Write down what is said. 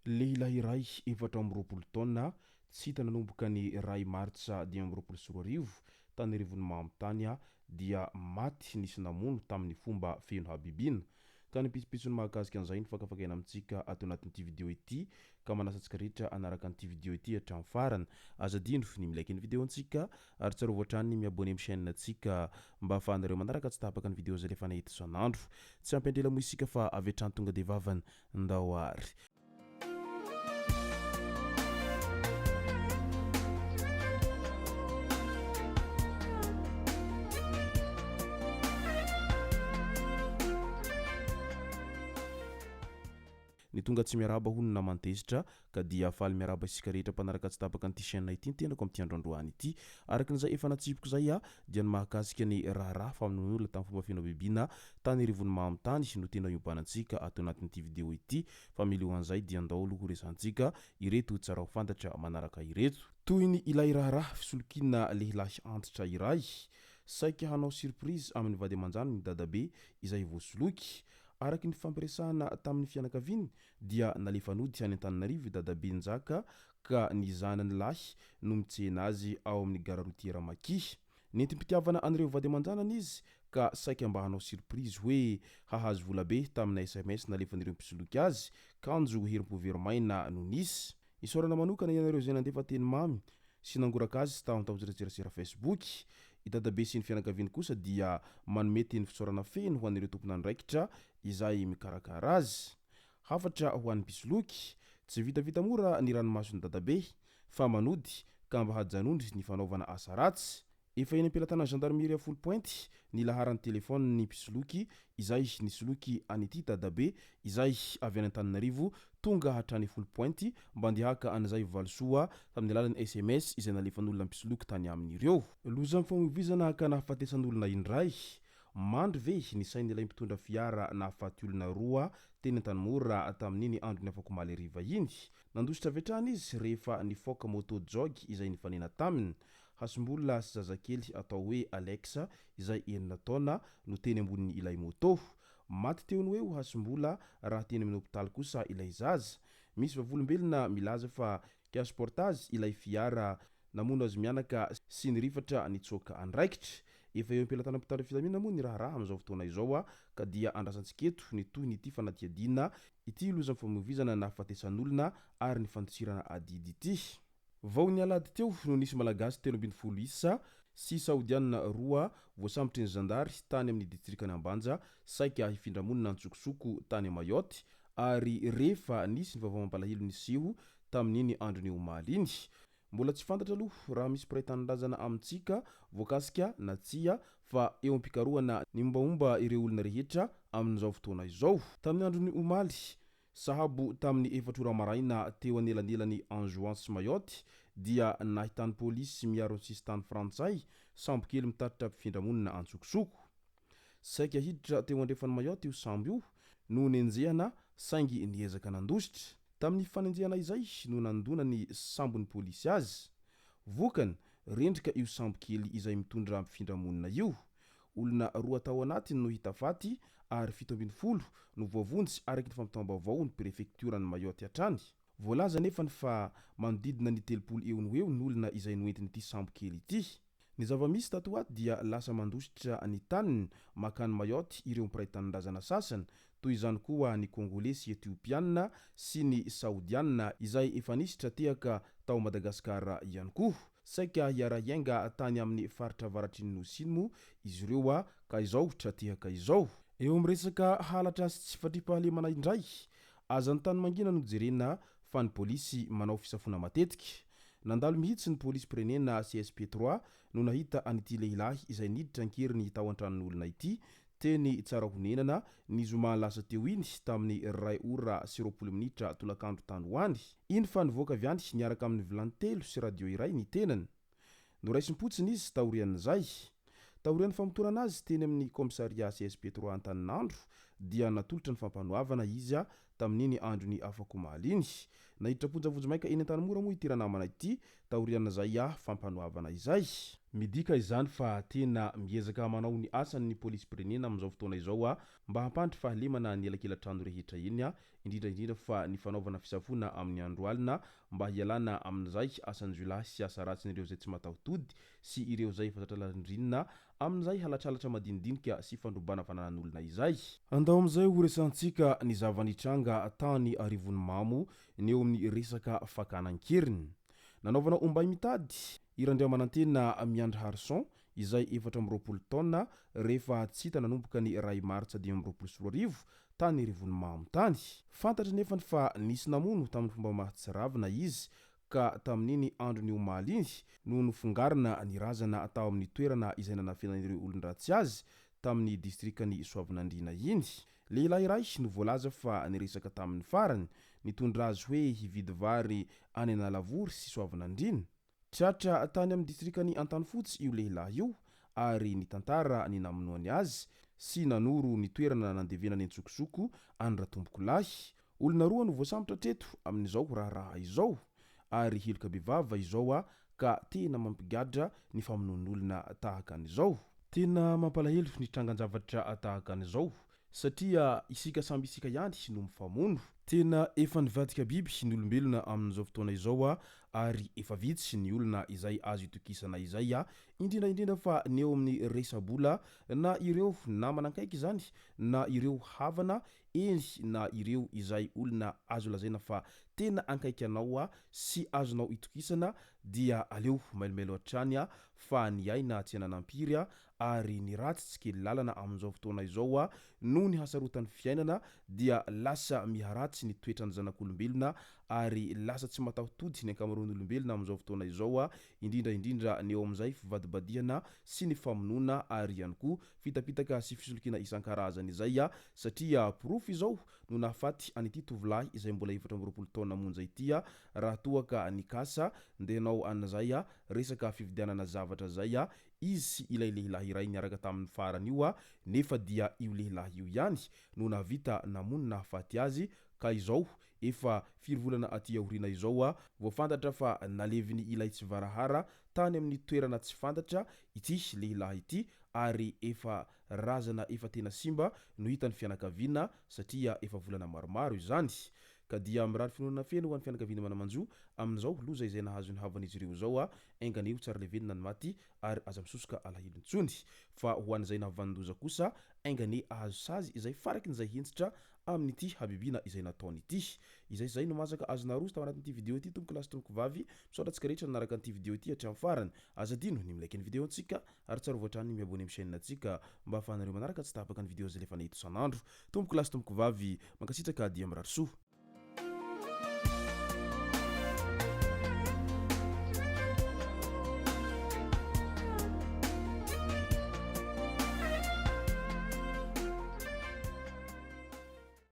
Lehilahy iray efatra amby roapolo taona tsy hita nanomboka ny ray martsa 2024 tany rivony Mahamitany dia maty nisy namono tamin'ny fomba feno habibina. Tany pisipitsony mahakasika an'izay ny fakafakaina amintsika ato anatin'ity vidéo ity ka manasa antsika rehetra anaraka an'ity vidéo ity hatramin'ny farany. Azadino ny milaiky ny vidéo antsika ary tsarovatra hatrany miabone amin'ny chaîne antsika mba ahafahanareo manaraka tsy tapaka ny vidéo zay rehefa nahita isan'andro. Tsy ampendrela moa isika fa avy hatrany tonga de vavany ndahoary. Ny tonga tsy miaraba hono na mantezitra ka dia faly miaraba isika rehetra mpanaraka tsy tapaka an'ity chaîne ity tenako amin'ity androandroany ity. Arakin'izay efa natsipiko zay dia ny mahakasika ny raharaha famonoan'olona tamin'ny fomba feno bibina tany rivony Mahamitany no tena iombanantsika ato anatin'ity vidéo ity. Fa milohan'izay dia andao ho resantsika ireto tsara ho fantatra manaraka ireto. Toy ny ilay raharaha fisolokiana lehilahy antitra iray saika hanao surprise amin'ny vady aman-janany ny dadabe izay voasoloky. Araky ny fampiresahana tamin'ny fianakaviany dia nalefanody any Tamin'Ny dadabe njaka ka ny zanany lahy no mitsena azy ao amin'ny gararotiera Maki. Nentim-pitiavana an'ireo vady aman-janany izy ka saika mba hanao surprise hoe hahazo volabe tamin'ny SMS nalefan'ireo mpisoloky azy kanjo herim-poveromaina no nisy. Isorana manokana ianareo zay nandefa teny mamy sy nangoraka azy taontaonjerasera Facebook. I dadabe sy ny fianakaviany kosa dia manome teny fisorana feno ho an'ireo tompon'andraikitra izay mikarakara azy. Hafatra ho an'ny mpisoloky, tsy vitavita mora ny ranomason'ny dadabe fa manody ka mba hajanondry ny fanaovana asa ratsy. Efa eny am-pelatana gendarmerie full point ny laharan'ny telefôny ny mpisoloky izay nisoloky an'ity dadabe izay avy any Antananarivo tonga hatrany full point mba andihaka an'izay valisoa tamin'ny alalan'ny SMS izay nalefan'olona mpisoloky tany amin'ireo. Loza mifamovizana ka nahafatesan'olona indray. Mandry ve ny sain'ilay mpitondra fiara nahafaty olona roa teny Antanimora tamin'iny andro ny afako maly ariva iny. Nandositra avy hatrany izy rehefa nifoka moto jog izay nifanena taminy. Hasombola sy zazakely atao hoe Alexa izay 9 taona no teny amboniny ilay moto. Maty teo ny hoe hasombola raha teny amin'ny hopitaly kosa ilay zaza. Misy vavolombelona milaza fa kiasportazy ilay fiara namono azy mianaka sy nirifatra nitsoaka andraikitra. Efa eo am-pelatana mpitandro fitamina moa ny raharaha amin'izao fotoana izao ka dia andrasantsiketo ny toy nyity fanadihadiana ity loza mifamovizana nahafatesan'olona ary ny fandosirana adidy ity. Vao ny alady teo no nisy malagasy 13 isa sy saodianina roa voasambotry ny zandary tany amin'ny distrikany Ambanja saika hifindramonina Antsokosoko tany Mayotte ary rehefa nisy ny vaovao mampalahelo niseho tamin'iny androny omaly iny. Mbola tsy fantatra aloha raha misy piraitanindrazana amintsika voakasika na tsia fa eo am-pikarohana ny mombamomba ireo olona rehetra amin'izao fotoana izao. Tamin'ny androny omaly sahabo tamin'ny 4 ora maraina teo anelanelany Anjouan Mayotte dia nahitany polisy miaro sistany frantsay sambo kely mitatitra mpifindramonina Antsokosoko. Saika hiditra teo andrefany Mayotte io sambo io no nenjehana saingy niezaka nandositra. Tamin'ny fanenjehana izay no nandona ny sambon'ny polisy azy. Vokany rendrika io sambo kely izay mitondra mpifindramonina io. Olona roa tao anatiny no hita faty ary 70 no voavonjy araky ny fampitam-baovao ny prefekturan'ny Mayotte hatrany. Voalaza nefa fa manodidina ny 30 eo ny olona izay noentiny ity sambo kely ity. Ny zava-misy tato ato dia lasa mandositra ny taniny makany Mayotte ireo mpiray-tanindrazana sasany toy izany koa ny Kongolais sy Etiopiana sy ny Saodiana izay efa nisitra tehaka tao Madagasikara ihany koa. Saika hiara-hiainga tany amin'ny faritra avaratry ny Nosimo izy ireo ka izao tratehaka izao. Eo am'resaka halatra sy tsy fatripahalemana indray azan'ny tany mangina no jerena fa ny polisy manao fisafona matetika. Nandalo mihitsy ny polisy pirenena CSP3 no nahita an'ity lehilahy izay niditra ankeriny tao an-tranon'olona ity teny tsara honenana ny zoma lasa teo iny tamin'ny 2 ora sy 20 minitra tolakandro tany hoany. Iny fa nivoaka avy any niaraka amin'ny vilany telo sy radio iray ny tenany. Noraisim-potsiny izy taorian'izay. Taorian'ny famotorana azy teny amin'ny komisaria CSP3 Antaninandro dia natolotra ny fampanoavana izy tamin'iny andro ny afako maly iny. Nahiditra ponjavojo maika eny Antanimora moa ity ranamana ity taoriana izay fampanoavana izay. midika izany fa tena miezaka manao ny asany ny polisy pirenena am'izao fotoana izao mba hampandry fahalemana ny elakelan-trano rehetra iny indrindra fa ny fanaovana fisafona amin'ny andro alina mba hialana amin'izay asan'ny zolahy sy asa ratsin'ireo zay tsy mataho-tody sy ireo zay fatatra landrinina amin'izay halatralatra madinidinika sy fandrobana fananan'olona izay. Andao amin'izay ho resantsika ny zavanitranga tany arivony mamo ny eo amin'ny resaka fakana ankeriny. Nanaovana ombay mitady irandriamanantena miandry harson izay 4 taona rehefa tsy hita nanomboka ny ray martsa 2024 tany arivony mamo tany. Fantatra nefa fa nisy namono tamin'ny fomba Mahatsiravina izy ka tamin'iny andro ny omaly iny no nofongarina ny razana atao amin'ny toerana izay nanafenan'ireo olon-dratsy azy tamin'ny distrikany Soavinandriana iny. Lehilahy iray no voalaza fa niresaka tamin'ny farany nitondra azy hoe hividy vary any Analavory sy Soavinandriana. Tratra tany amin'ny distrikany Antanifotsy io lehilahy io ary ny tantara ny namonoany azy sy nanoro ny toerana nandevenany Antsokosoko any ratomboko lahy. Olona roa no voasambotra treto amin'izao raharaha izao ary hiloka bevava izao ka tena mampigadra ny famonon'olona tahaka an'izao. Tena mampalahelo ny trangan-javatra tahaka an'izao satria isika samby isika ihany no mifamono. Tena efa nivadika biby ny olombelona amin'izao fotoana izao ary efa vitsy ny olona izay azo itokisana izay indrindra fa ny eo amin'ny resabola na ireo namana akaiky izany na ireo havana eny na ireo izay olona azo lazaina fa tena ankaiky anao sy azonao itokisana dia aleo mailomelo hatrany fa ny aina tsy ananampiry ary ny ratsy tsy kely lalana amin'izao fotoana izao no ny hasarotan'ny fiainana dia lasa miharatsy ny toetrany zanak'olombelona ary lasa tsy mataho-tody ny ankamaroan'olombelona amin'izao fotoana izao indrindra ny eo amin'izay fivadibadiana sy ny famonona ary ihany koa fitapitaka sy fisolokina isan-karazany izay satria porofo izao no nahafaty an'ity tovolahy izay mbola 4 taona monja ity raha toaka nikasa ndenao an'izay resaka fividianana zavatra zay izy sy ilay lehilahy iray niaraka tamin'ny farany io nefa dia io lehilahy io ihany no navita namono nahafaty azy ka izao efa 4 volana aty aorina izao voafantatra fa naleviny ilay tsy varahara tany amin'ny toerana tsy fantatra ity lehilahy ity ary efa razana efa tena simba no hitan'ny fianakaviana satria efa volana maromaro izany. Ka dia mirary finoana feno ho an'ny fianakaviana manamanjo amin'izao loza izay nahazo ny havan'izy ireo zao ainganeo tsara levenina ny maty ary aza misosoka alahilontsony fa ho an'izay nahavandoza kosa aingane ahazo sazy izay faraky n'izay hentsitra amin'ity habibiana izay nataony ity. Izay no mazaka azo naroso tao anatin'ity video ity tomboko lasy tomboko vavy misaotratsika rehetra nanaraka an'ity video ity hatramin'ny farany azadino ny milaiky ny video antsika ary tsara voatrany miabone amin'ny chaîne antsika mba ahafahanareo manaraka tsy tapaka ny video zay lefa nahito sanandro. Tomboko lasy tomboko vavy mankasitraka dia mirary soa.